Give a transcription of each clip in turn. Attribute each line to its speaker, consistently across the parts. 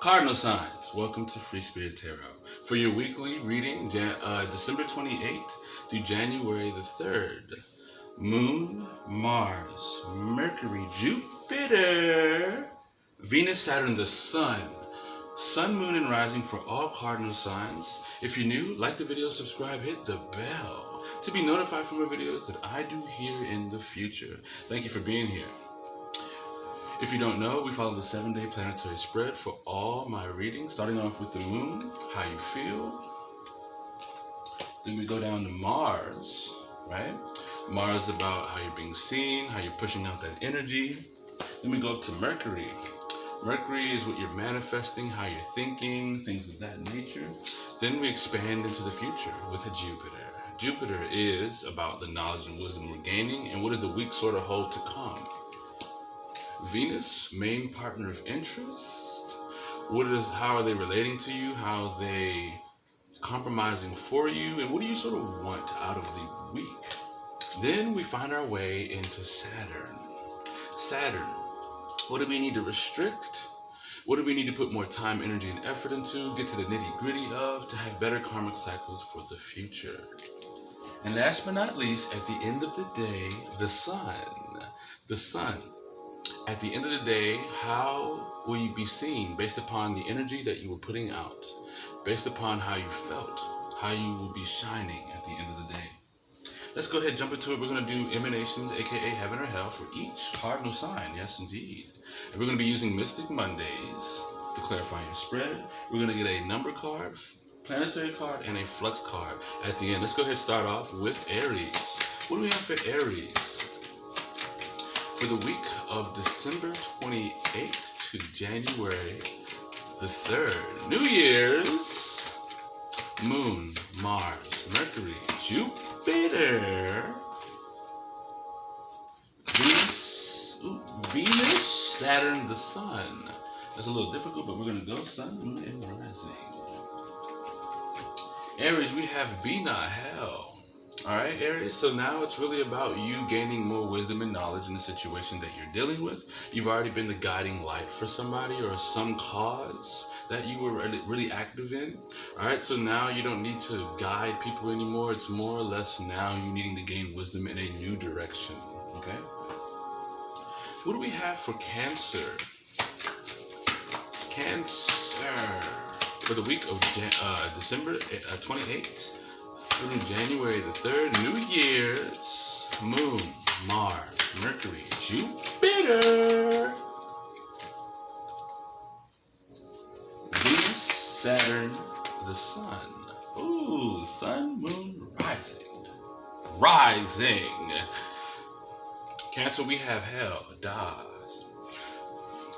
Speaker 1: Cardinal signs, welcome to Free Spirit Tarot. For your weekly reading, December 28th through January the 3rd. Moon, Mars, Mercury, Jupiter, Venus, Saturn, the Sun. Sun, Moon, and Rising for all cardinal signs. If you're new, like the video, subscribe, hit the bell to be notified for more videos that I do here in the future. Thank you for being here. If you don't know, we follow the 7-day planetary spread for all my readings, starting off with the moon, how you feel. Then we go down to Mars, right? Mars is about how you're being seen, how you're pushing out that energy. Then we go up to Mercury. Mercury is what you're manifesting, how you're thinking, things of that nature. Then we expand into the future with a Jupiter. Jupiter is about the knowledge and wisdom we're gaining, and what does the week sort of hold to come? Venus, main partner of interest. How are they relating to you? How are they compromising for you? And what do you sort of want out of the week? Then we find our way into Saturn. Saturn, what do we need to restrict? What do we need to put more time, energy, and effort into? Get to the nitty-gritty of to have better karmic cycles for the future. And last but not least, at the end of the day, the sun. The sun. At the end of the day, how will you be seen based upon the energy that you were putting out, based upon how you felt, how you will be shining at the end of the day. Let's go ahead and jump into it. We're going to do emanations, aka heaven or hell, for each cardinal sign. Yes, indeed. And we're going to be using Mystic Mondays to clarify your spread. We're going to get a number card, planetary card, and a flux card at the end. Let's go ahead and start off with Aries. What do we have for Aries? For the week of December 28th to January the 3rd, New Year's, Moon, Mars, Mercury, Jupiter, Venus, Saturn, the Sun. That's a little difficult, but we're going to go Sun, Moon, and Rising. Aries, we have be not hell. Alright, Aries, so now it's really about you gaining more wisdom and knowledge in the situation that you're dealing with. You've already been the guiding light for somebody or some cause that you were really active in. Alright, so now you don't need to guide people anymore. It's more or less now you needing to gain wisdom in a new direction. Okay? What do we have for Cancer? Cancer. For the week of December 28th. Through January the 3rd, New Year's, Moon, Mars, Mercury, Jupiter, Venus, Saturn, the Sun. Ooh, Sun, Moon, Rising. Rising. Cancer, we have hell, dies.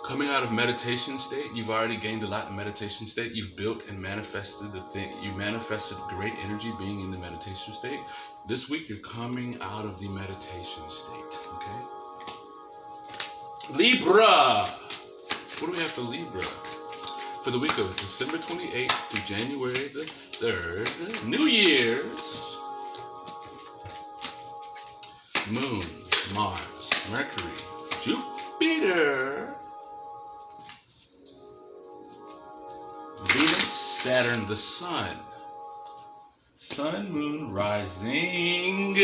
Speaker 1: Coming out of meditation state, you've already gained a lot in meditation state. You've built and manifested the thing. You manifested great energy being in the meditation state. This week, you're coming out of the meditation state, okay? Libra. What do we have for Libra? For the week of December 28th through January the 3rd, New Year's, Moon, Mars, Mercury, Jupiter, Venus, Saturn, the Sun. Sun, Moon, Rising.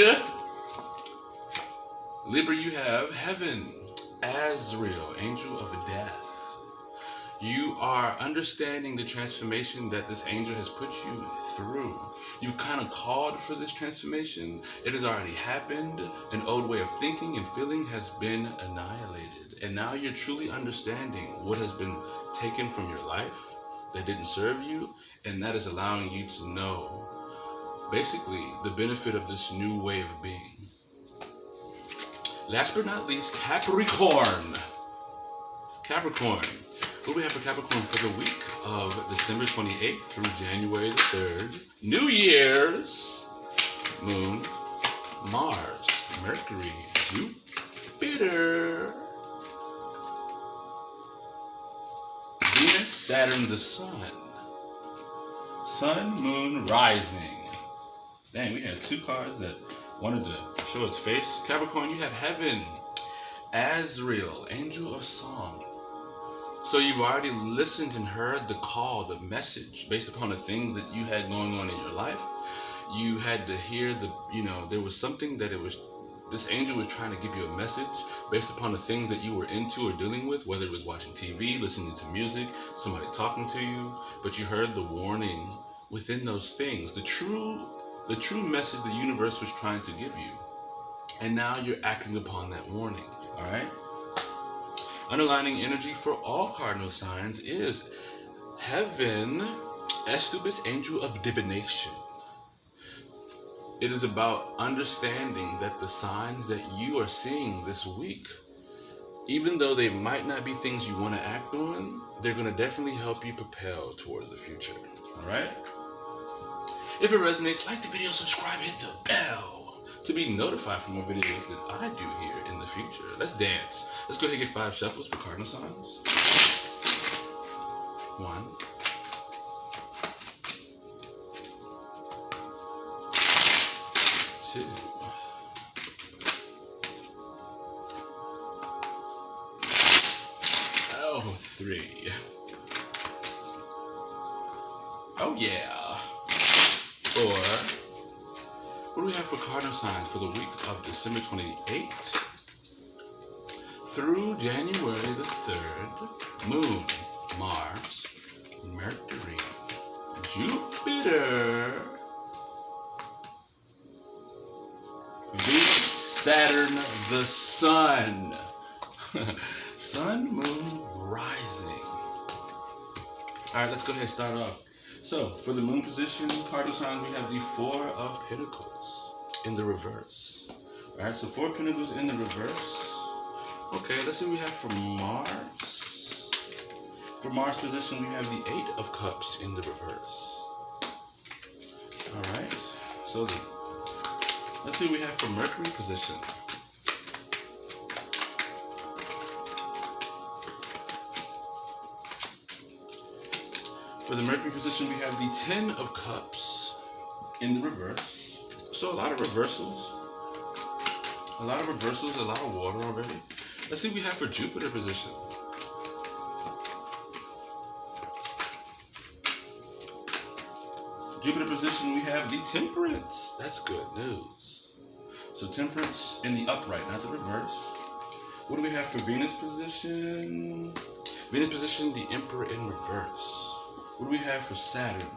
Speaker 1: Libra, you have Heaven, Azrael, Angel of Death. You are understanding the transformation that this angel has put you through. You've kind of called for this transformation. It has already happened. An old way of thinking and feeling has been annihilated. And now you're truly understanding what has been taken from your life that didn't serve you, and that is allowing you to know basically the benefit of this new way of being. Last but not least, Capricorn. Capricorn. What do we have for Capricorn for the week of December 28th through January the 3rd? New Year's, Moon, Mars, Mercury, Jupiter, Venus, Saturn, the Sun. Sun, Moon, Rising. Dang, we had two cards that wanted to show its face. Capricorn, you have Heaven, Azrael, Angel of Song. So you've already listened and heard the call, the message, based upon the things that you had going on in your life. You had to hear there was something that this angel was trying to give you a message based upon the things that you were into or dealing with, whether it was watching TV, listening to music, somebody talking to you, but you heard the warning within those things, the true message the universe was trying to give you. And now you're acting upon that warning, all right? Underlining energy for all cardinal signs is Heaven, Estubis, Angel of Divination. It is about understanding that the signs that you are seeing this week, even though they might not be things you want to act on, they're going to definitely help you propel towards the future, all right? If it resonates, like the video, subscribe, hit the bell to be notified for more videos that I do here in the future. Let's dance. Let's go ahead and get 5 shuffles for cardinal signs. 1, 2, 3. Oh yeah. 4. What do we have for cardinal signs for the week of December 28th through January the 3rd? Moon, Mars, Mercury, Jupiter, Venus, Saturn, the Sun. Sun, Moon, rising. All right, let's go ahead and start off. So, for the moon position, cardinal signs, we have the 4 of Pentacles in the reverse. All right, so 4 Pentacles in the reverse. Okay, let's see what we have for Mars. For Mars position, we have the 8 of Cups in the reverse. All right, so let's see what we have for Mercury position. For the Mercury position, we have the 10 of Cups in the reverse. So a lot of reversals. A lot of water already. Let's see what we have for Jupiter position. Jupiter position, we have the Temperance. That's good news. So Temperance in the upright, not the reverse. What do we have for Venus position? Venus position, the Emperor in reverse. What do we have for Saturn?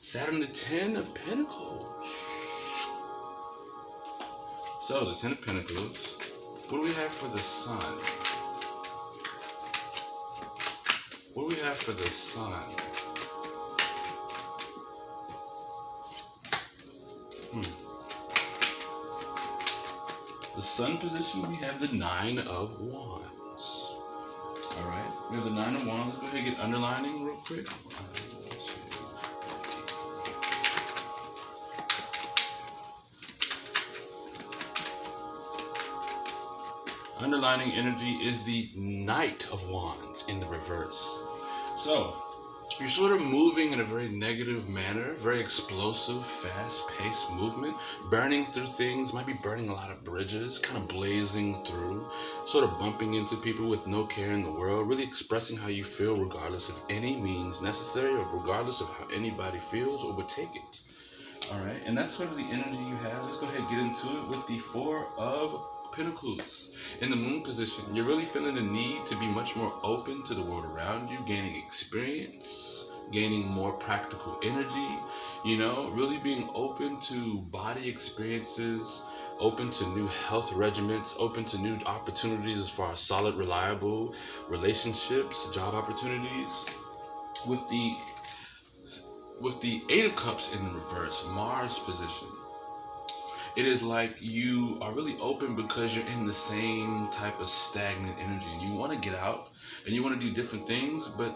Speaker 1: Saturn, the 10 of Pentacles. So, the 10 of Pentacles. What do we have for the Sun? What do we have for the Sun? The Sun position, we have the 9 of Wands. All right, we have the 9 of Wands. Let's go ahead and get underlining real quick. 1, 2, 3. Underlining energy is the Knight of Wands in the reverse. So, you're sort of moving in a very negative manner, very explosive, fast-paced movement, burning through things, might be burning a lot of bridges, kind of blazing through, sort of bumping into people with no care in the world, really expressing how you feel regardless of any means necessary or regardless of how anybody feels or would take it. All right, and that's sort of the energy you have. Let's go ahead and get into it with the 4 of Pentacles. In the moon position, you're really feeling the need to be much more open to the world around you, gaining experience, gaining more practical energy, really being open to body experiences, open to new health regimens, open to new opportunities as far as solid, reliable relationships, job opportunities. With the 8 of Cups in the reverse, Mars position, it is like you are really open because you're in the same type of stagnant energy and you want to get out and you want to do different things, but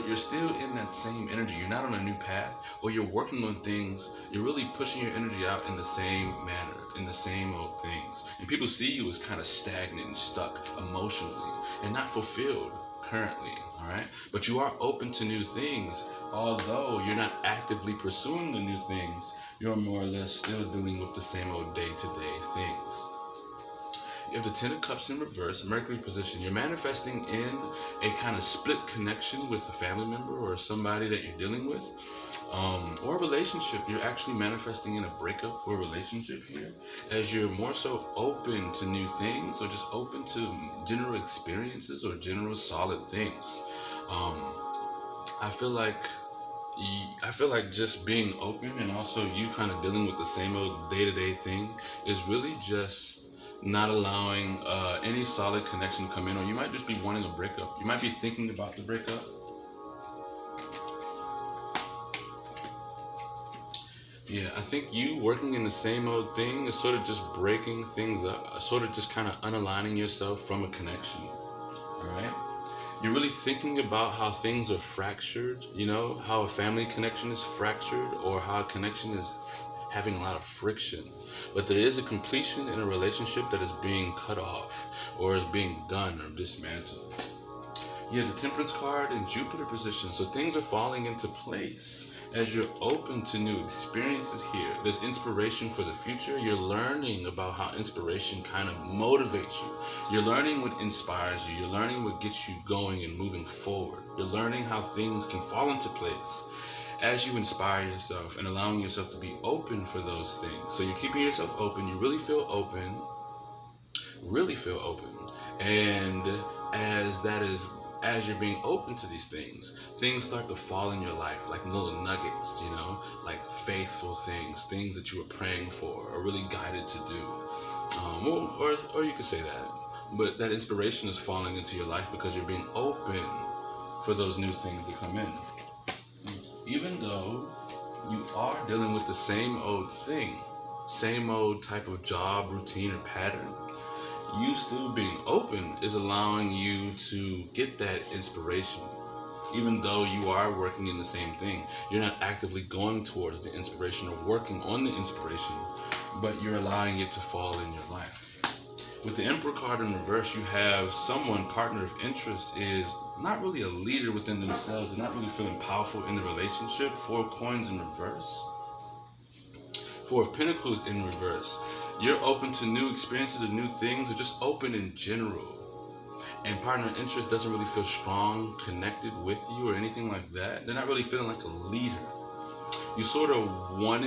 Speaker 1: you're still in that same energy. You're not on a new path, or you're working on things. You're really pushing your energy out in the same manner, in the same old things. And people see you as kind of stagnant and stuck emotionally and not fulfilled currently, all right? But you are open to new things, although you're not actively pursuing the new things. You're more or less still dealing with the same old day-to-day things. if the Ten of Cups in reverse, Mercury position, you're manifesting in a kind of split connection with a family member or somebody that you're dealing with, or a relationship. You're actually manifesting in a breakup or a relationship here, as you're more so open to new things, or just open to general experiences or general solid things. I feel like just being open, and also you kind of dealing with the same old day-to-day thing, is really just not allowing any solid connection to come in. Or you might just be wanting a breakup. You might be thinking about the breakup. Yeah, I think you working in the same old thing is sort of just breaking things up, sort of just kind of unaligning yourself from a connection. All right? You're really thinking about how things are fractured, how a family connection is fractured, or how a connection is having a lot of friction. But there is a completion in a relationship that is being cut off, or is being done or dismantled. Yeah, the Temperance card in Jupiter position. So things are falling into place as you're open to new experiences here. There's inspiration for the future. You're learning about how inspiration kind of motivates you. You're learning what inspires you. You're learning what gets you going and moving forward. You're learning how things can fall into place as you inspire yourself and allowing yourself to be open for those things. So you're keeping yourself open. You really feel open. And as you're being open to these things start to fall in your life like little nuggets, like faithful things that you were praying for or really guided to do. Or you could say that. But that inspiration is falling into your life because you're being open for those new things to come in. Even though you are dealing with the same old thing, same old type of job, routine, or pattern, you still being open is allowing you to get that inspiration. Even though you are working in the same thing, you're not actively going towards the inspiration or working on the inspiration, but you're allowing it to fall in your life. With the Emperor card in reverse, you have someone, partner of interest, is not really a leader within themselves. They're not really feeling powerful in the relationship. 4 of coins in reverse. 4 of Pentacles in reverse. You're open to new experiences or new things, or just open in general. And partner of interest doesn't really feel strong, connected with you or anything like that. They're not really feeling like a leader. You sort of want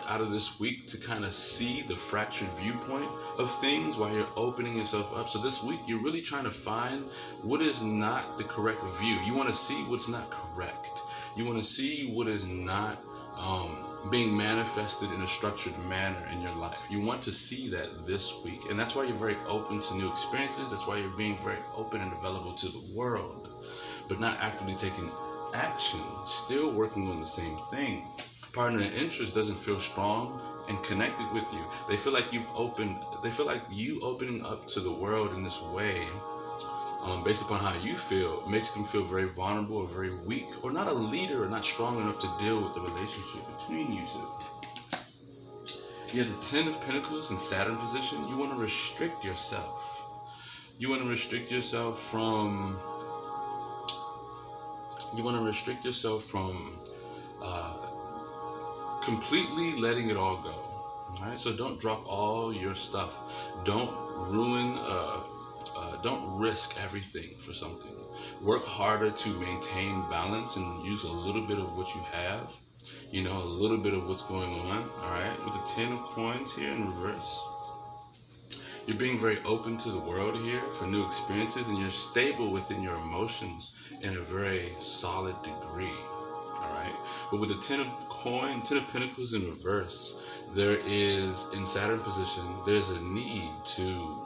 Speaker 1: out of this week to kind of see the fractured viewpoint of things while you're opening yourself up. So this week, you're really trying to find what is not the correct view. You want to see what's not correct. You want to see what is not being manifested in a structured manner in your life. You want to see that this week. And that's why you're very open to new experiences. That's why you're being very open and available to the world, but not actively taking action, still working on the same thing. Partner in interest doesn't feel strong and connected with you. They feel like you opening up to the world in this way, based upon how you feel, makes them feel very vulnerable or very weak, or not a leader, or not strong enough to deal with the relationship between you two. You have the 10 of Pentacles in Saturn position. You want to restrict yourself. You want to restrict yourself from completely letting it all go. All right, so don't drop all your stuff. Don't risk everything for something. Work harder to maintain balance and use a little bit of what you have, a little bit of what's going on. All right, with the 10 of coins here in reverse, you're being very open to the world here for new experiences, and you're stable within your emotions in a very solid degree. All right, but with the 10 of Pentacles in reverse, there is, in Saturn position, there's a need to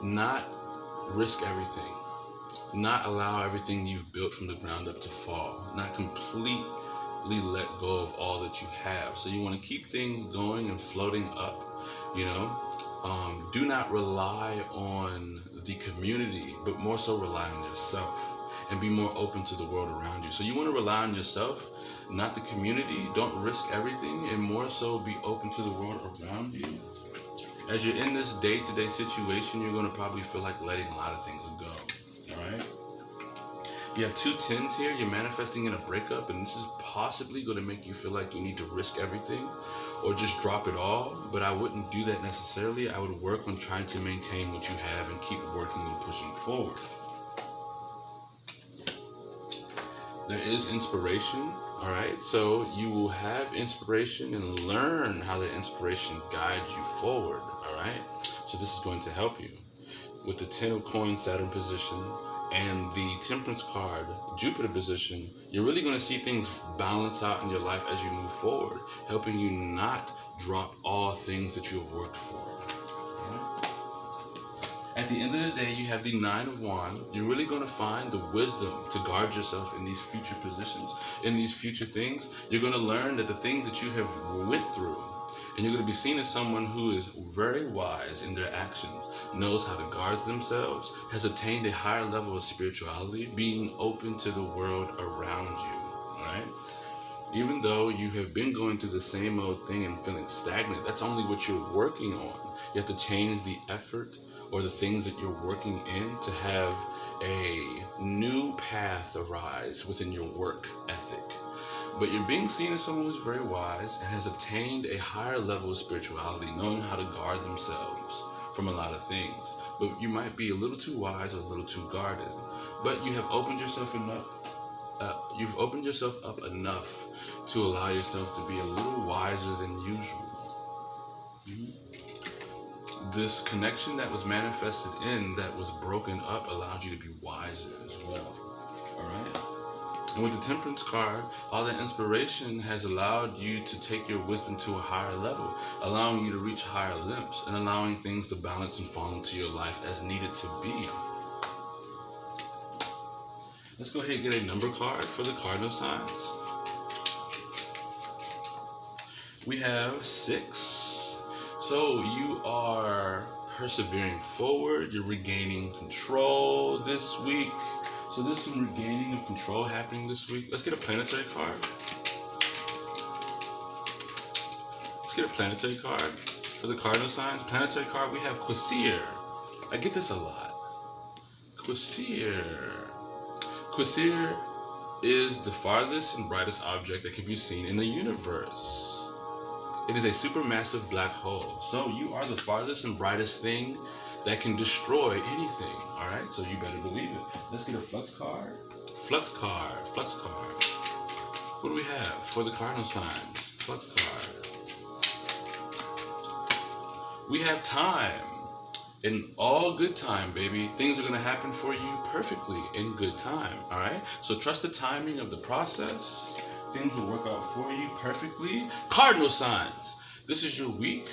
Speaker 1: not risk everything, not allow everything you've built from the ground up to fall, not completely let go of all that you have. So you want to keep things going and floating up, do not rely on the community, but more so rely on yourself and be more open to the world around you. So you want to rely on yourself, not the community. Don't risk everything, and more so be open to the world around you. As you're in this day-to-day situation, you're going to probably feel like letting a lot of things go. All right? You have 2 10s here. You're manifesting in a breakup, and this is possibly going to make you feel like you need to risk everything or just drop it all. But I wouldn't do that necessarily. I would work on trying to maintain what you have and keep working and pushing forward. There is inspiration, all right? So you will have inspiration and learn how that inspiration guides you forward, all right? So this is going to help you. With the 10 of coins, Saturn position, and the Temperance card, Jupiter position, you're really going to see things balance out in your life as you move forward, helping you not drop all things that you have worked for. At the end of the day, you have the 9 of Wands. You're really going to find the wisdom to guard yourself in these future positions, in these future things. You're going to learn that the things that you have went through, and you're going to be seen as someone who is very wise in their actions, knows how to guard themselves, has attained a higher level of spirituality, being open to the world around you, all right? Even though you have been going through the same old thing and feeling stagnant, that's only what you're working on. You have to change the effort or the things that you're working in to have a new path arise within your work ethic. But you're being seen as someone who's very wise and has obtained a higher level of spirituality, knowing how to guard themselves from a lot of things. But you might be a little too wise or a little too guarded. But you have opened yourself enough. You've opened yourself up enough to allow yourself to be a little wiser than usual. This connection that was manifested in, that was broken up, allowed you to be wiser as well. All right? And with the Temperance card, all that inspiration has allowed you to take your wisdom to a higher level, allowing you to reach higher limbs and allowing things to balance and fall into your life as needed to be. Let's go ahead and get a number card for the cardinal signs. We have 6. So you are persevering forward. You're regaining control this week. So there's some regaining of control happening this week. Let's get a planetary card. Let's get a planetary card for the cardinal signs. Planetary card, we have Quasir. I get this a lot. Quasir. Quasir is the farthest and brightest object that can be seen in the universe. It is a supermassive black hole. So you are the farthest and brightest thing that can destroy anything. All right, so you better believe it. Let's get a flux card. Flux card. Flux card. What do we have for the cardinal signs? Flux card. We have time. In all good time, baby. Things are going to happen for you perfectly in good time. All right, so trust the timing of the process. Things will work out for you perfectly. Cardinal signs. This is your week,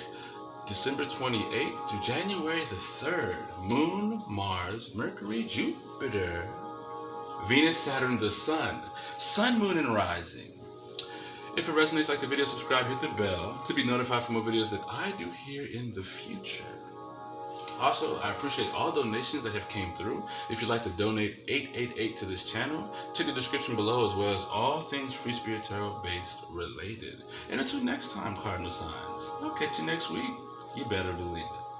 Speaker 1: December 28th to January the 3rd. Moon, Mars, Mercury, Jupiter, Venus, Saturn, the Sun. Sun, Moon, and Rising. If it resonates, like the video, subscribe, hit the bell to be notified for more videos that I do here in the future. Also, I appreciate all donations that have came through. If you'd like to donate 888 to this channel, check the description below, as well as all things Free Spirit Tarot based related. And until next time, cardinal signs, I'll catch you next week. You better believe it.